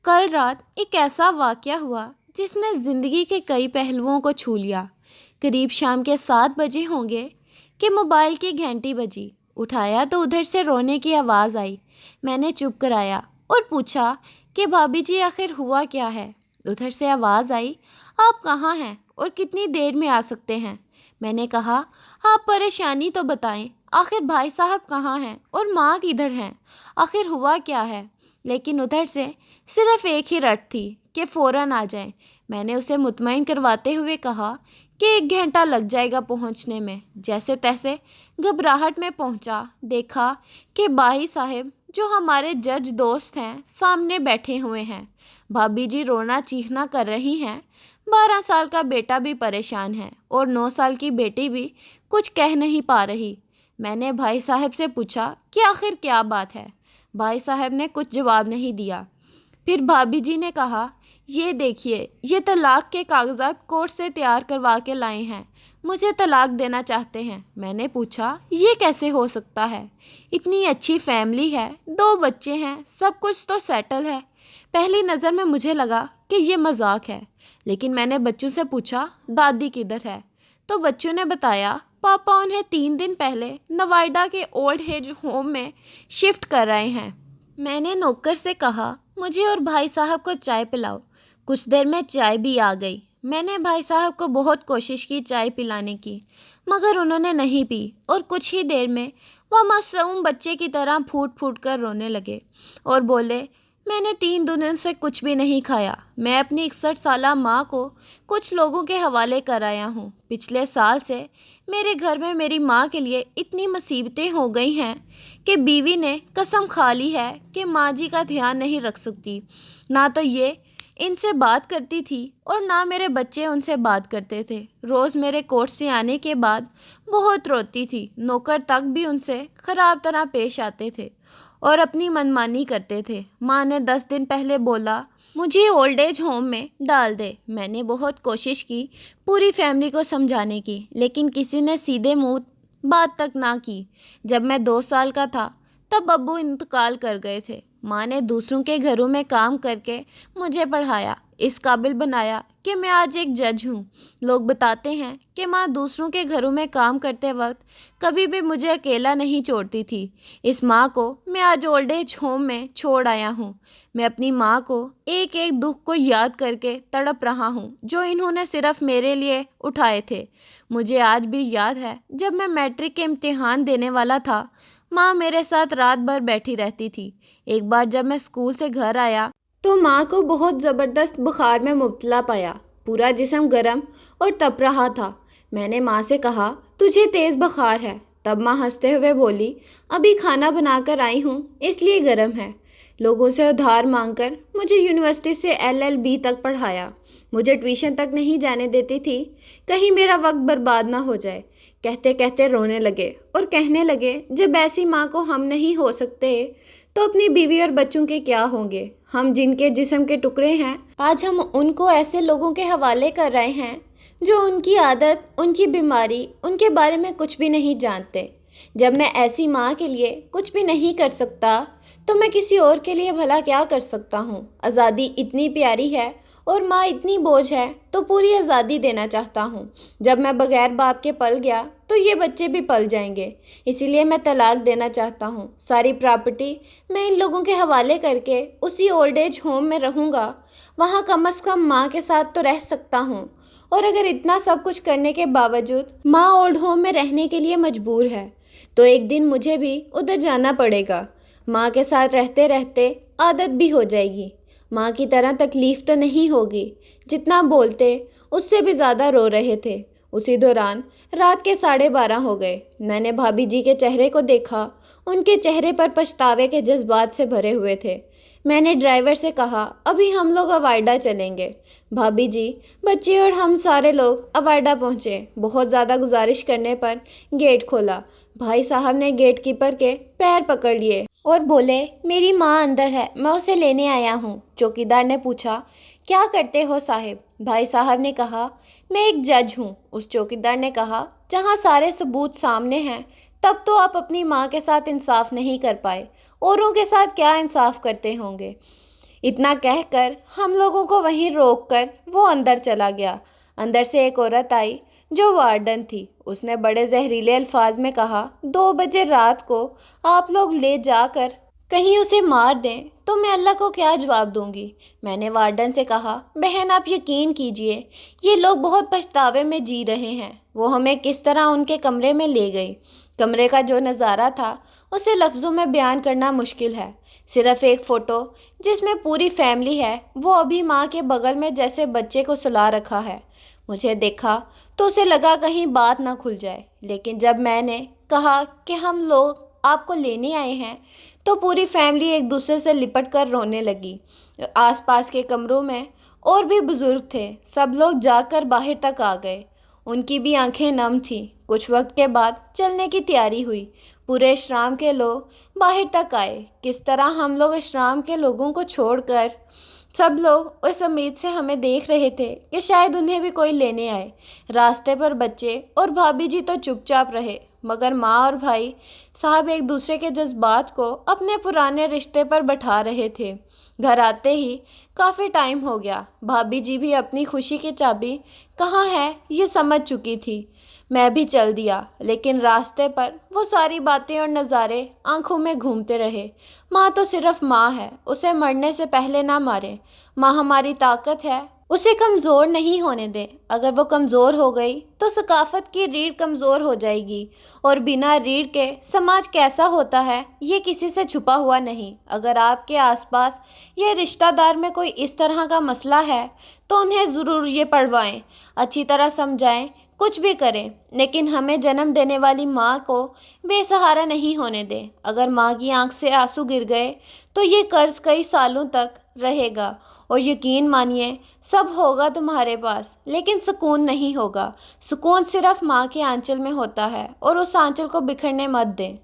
کل رات ایک ایسا واقعہ ہوا جس نے زندگی کے کئی پہلوؤں کو چھو لیا۔ قریب شام کے 7 بجے ہوں گے کہ موبائل کی گھنٹی بجی۔ اٹھایا تو ادھر سے رونے کی آواز آئی۔ میں نے چپ کرایا اور پوچھا کہ بھابھی جی آخر ہوا کیا ہے؟ ادھر سے آواز آئی، آپ کہاں ہیں اور کتنی دیر میں آ سکتے ہیں؟ میں نے کہا، آپ پریشانی تو بتائیں، آخر بھائی صاحب کہاں ہیں اور ماں کدھر ہیں؟ آخر ہوا کیا ہے؟ لیکن ادھر سے صرف ایک ہی رٹ تھی کہ فوراً آ جائیں۔ میں نے اسے مطمئن کرواتے ہوئے کہا کہ 1 گھنٹہ لگ جائے گا پہنچنے میں۔ جیسے تیسے گھبراہٹ میں پہنچا، دیکھا کہ بھائی صاحب جو ہمارے جج دوست ہیں سامنے بیٹھے ہوئے ہیں۔ بھابھی جی رونا چیخنا کر رہی ہیں۔ 12 سال کا بیٹا بھی پریشان ہے اور 9 سال کی بیٹی بھی کچھ کہہ نہیں پا رہی۔ میں نے بھائی صاحب سے پوچھا کہ آخر کیا بات ہے؟ بھائی صاحب نے کچھ جواب نہیں دیا۔ پھر بھابھی جی نے کہا، یہ دیکھیے، یہ طلاق کے کاغذات کورٹ سے تیار کروا کے لائے ہیں، مجھے طلاق دینا چاہتے ہیں۔ میں نے پوچھا، یہ کیسے ہو سکتا ہے؟ اتنی اچھی فیملی ہے، 2 بچے ہیں، سب کچھ تو سیٹل ہے۔ پہلی نظر میں مجھے لگا کہ یہ مذاق ہے، لیکن میں نے بچوں سے پوچھا، دادی کدھر ہے؟ تو بچوں نے بتایا، پاپا انہیں 3 دن پہلے نوئیڈا کے اولڈ ایج ہوم میں شفٹ کر رہے ہیں۔ میں نے نوکر سے کہا، مجھے اور بھائی صاحب کو چائے پلاؤ۔ کچھ دیر میں چائے بھی آ گئی۔ میں نے بھائی صاحب کو بہت کوشش کی چائے پلانے کی، مگر انہوں نے نہیں پی اور کچھ ہی دیر میں وہ معصوم بچے کی طرح پھوٹ پھوٹ کر رونے لگے اور بولے، میں نے 3 دنوں سے کچھ بھی نہیں کھایا۔ میں اپنی 61 سالہ ماں کو کچھ لوگوں کے حوالے کر آیا ہوں۔ پچھلے سال سے میرے گھر میں میری ماں کے لیے اتنی مصیبتیں ہو گئی ہیں کہ بیوی نے قسم کھا لی ہے کہ ماں جی کا دھیان نہیں رکھ سکتی۔ نہ تو یہ ان سے بات کرتی تھی اور نہ میرے بچے ان سے بات کرتے تھے۔ روز میرے کورٹ سے آنے کے بعد بہت روتی تھی۔ نوکر تک بھی ان سے خراب طرح پیش آتے تھے اور اپنی منمانی کرتے تھے۔ ماں نے 10 دن پہلے بولا، مجھے اولڈ ایج ہوم میں ڈال دے۔ میں نے بہت کوشش کی پوری فیملی کو سمجھانے کی، لیکن کسی نے سیدھے منہ بات تک نہ کی۔ جب میں 2 سال کا تھا تب ابو انتقال کر گئے تھے۔ ماں نے دوسروں کے گھروں میں کام کر کے مجھے پڑھایا، اس قابل بنایا کہ میں آج ایک جج ہوں۔ لوگ بتاتے ہیں کہ ماں دوسروں کے گھروں میں کام کرتے وقت کبھی بھی مجھے اکیلا نہیں چھوڑتی تھی۔ اس ماں کو میں آج اولڈ ایج ہوم میں چھوڑ آیا ہوں۔ میں اپنی ماں کو ایک ایک دکھ کو یاد کر کے تڑپ رہا ہوں جو انہوں نے صرف میرے لیے اٹھائے تھے۔ مجھے آج بھی یاد ہے جب میں میٹرک کے امتحان دینے والا تھا، ماں میرے ساتھ رات بھر بیٹھی رہتی تھی۔ ایک بار جب میں اسکول سے گھر آیا تو ماں کو بہت زبردست بخار میں مبتلا پایا۔ پورا جسم گرم اور تپ رہا تھا۔ میں نے ماں سے کہا، تجھے تیز بخار ہے؟ تب ماں ہنستے ہوئے بولی، ابھی کھانا بنا کر آئی ہوں اس لیے گرم ہے۔ لوگوں سے ادھار مانگ کر مجھے یونیورسٹی سے LL.B تک پڑھایا۔ مجھے ٹیوشن تک نہیں جانے دیتی تھی، کہیں میرا وقت برباد نہ ہو جائے۔ کہتے کہتے رونے لگے اور کہنے لگے، جب ایسی ماں کو ہم نہیں ہو سکتے تو اپنی بیوی اور بچوں کے کیا ہوں گے؟ ہم جن کے جسم کے ٹکڑے ہیں، آج ہم ان کو ایسے لوگوں کے حوالے کر رہے ہیں جو ان کی عادت، ان کی بیماری، ان کے بارے میں کچھ بھی نہیں جانتے۔ جب میں ایسی ماں کے لیے کچھ بھی نہیں کر سکتا تو میں کسی اور کے لیے بھلا کیا کر سکتا ہوں؟ آزادی اتنی پیاری ہے اور ماں اتنی بوجھ ہے تو پوری آزادی دینا چاہتا ہوں۔ جب میں بغیر باپ کے پل گیا تو یہ بچے بھی پل جائیں گے، اسی لیے میں طلاق دینا چاہتا ہوں۔ ساری پراپرٹی میں ان لوگوں کے حوالے کر کے اسی اولڈ ایج ہوم میں رہوں گا، وہاں کم از کم ماں کے ساتھ تو رہ سکتا ہوں۔ اور اگر اتنا سب کچھ کرنے کے باوجود ماں اولڈ ہوم میں رہنے کے لیے مجبور ہے تو ایک دن مجھے بھی ادھر جانا پڑے گا۔ ماں کے ساتھ رہتے رہتے عادت بھی ہو جائے گی۔ ماں کی طرح تکلیف تو نہیں ہوگی۔ جتنا بولتے اس سے بھی زیادہ رو رہے تھے۔ اسی دوران رات کے 12:30 ہو گئے۔ میں نے بھابھی جی کے چہرے کو دیکھا، ان کے چہرے پر پچھتاوے کے جذبات سے بھرے ہوئے تھے۔ میں نے ڈرائیور سے کہا، ابھی ہم لوگ اوائڈا چلیں گے۔ بھابھی جی، بچے اور ہم سارے لوگ اوائڈا پہنچے۔ بہت زیادہ گزارش کرنے پر گیٹ کھولا۔ بھائی صاحب نے گیٹ کیپر کے پیر پکڑ لیے اور بولے، میری ماں اندر ہے، میں اسے لینے آیا ہوں۔ چوکیدار نے پوچھا، کیا کرتے ہو صاحب؟ بھائی صاحب نے کہا، میں ایک جج ہوں۔ اس چوکیدار نے کہا، جہاں سارے ثبوت سامنے ہیں تب تو آپ اپنی ماں کے ساتھ انصاف نہیں کر پائے، اوروں کے ساتھ کیا انصاف کرتے ہوں گے؟ اتنا کہہ کر ہم لوگوں کو وہیں روک کر وہ اندر چلا گیا۔ اندر سے ایک عورت آئی جو وارڈن تھی۔ اس نے بڑے زہریلے الفاظ میں کہا، 2 بجے رات کو آپ لوگ لے جا کر کہیں اسے مار دیں تو میں اللہ کو کیا جواب دوں گی؟ میں نے وارڈن سے کہا، بہن آپ یقین کیجئے یہ لوگ بہت پچھتاوے میں جی رہے ہیں۔ وہ ہمیں کس طرح ان کے کمرے میں لے گئی۔ کمرے کا جو نظارہ تھا اسے لفظوں میں بیان کرنا مشکل ہے۔ صرف ایک فوٹو جس میں پوری فیملی ہے، وہ ابھی ماں کے بغل میں جیسے بچے کو سلا رکھا ہے۔ مجھے دیکھا تو اسے لگا کہیں بات نہ کھل جائے، لیکن جب میں نے کہا کہ ہم لوگ آپ کو لینے آئے ہیں تو پوری فیملی ایک دوسرے سے لپٹ کر رونے لگی۔ آس پاس کے کمروں میں اور بھی بزرگ تھے، سب لوگ جا کر باہر تک آ گئے۔ ان کی بھی آنکھیں نم تھیں۔ کچھ وقت کے بعد چلنے کی تیاری ہوئی۔ پورے اشرام کے لوگ باہر تک آئے۔ کس طرح ہم لوگ اشرام کے لوگوں کو چھوڑ کر سب لوگ اس امید سے ہمیں دیکھ رہے تھے کہ شاید انہیں بھی کوئی لینے آئے۔ راستے پر بچے اور بھابھی جی تو چپ چاپ رہے، مگر ماں اور بھائی صاحب ایک دوسرے کے جذبات کو اپنے پرانے رشتے پر بٹھا رہے تھے۔ گھر آتے ہی کافی ٹائم ہو گیا۔ بھابھی جی بھی اپنی خوشی کی چابی کہاں ہے یہ سمجھ چکی تھی۔ میں بھی چل دیا، لیکن راستے پر وہ ساری باتیں اور نظارے آنکھوں میں گھومتے رہے۔ ماں تو صرف ماں ہے، اسے مرنے سے پہلے نہ مارے۔ ماں ہماری طاقت ہے، اسے کمزور نہیں ہونے دیں۔ اگر وہ کمزور ہو گئی تو ثقافت کی ریڑھ کمزور ہو جائے گی، اور بنا ریڑھ کے سماج کیسا ہوتا ہے یہ کسی سے چھپا ہوا نہیں۔ اگر آپ کے آس پاس یا رشتہ دار میں کوئی اس طرح کا مسئلہ ہے تو انہیں ضرور یہ پڑھوائیں، اچھی طرح سمجھائیں، کچھ بھی کریں، لیکن ہمیں جنم دینے والی ماں کو بے سہارا نہیں ہونے دیں۔ اگر ماں کی آنکھ سے آنسو گر گئے تو یہ قرض کئی سالوں تک رہے گا، اور یقین مانیے سب ہوگا تمہارے پاس، لیکن سکون نہیں ہوگا۔ سکون صرف ماں کے آنچل میں ہوتا ہے، اور اس آنچل کو بکھرنے مت دیں۔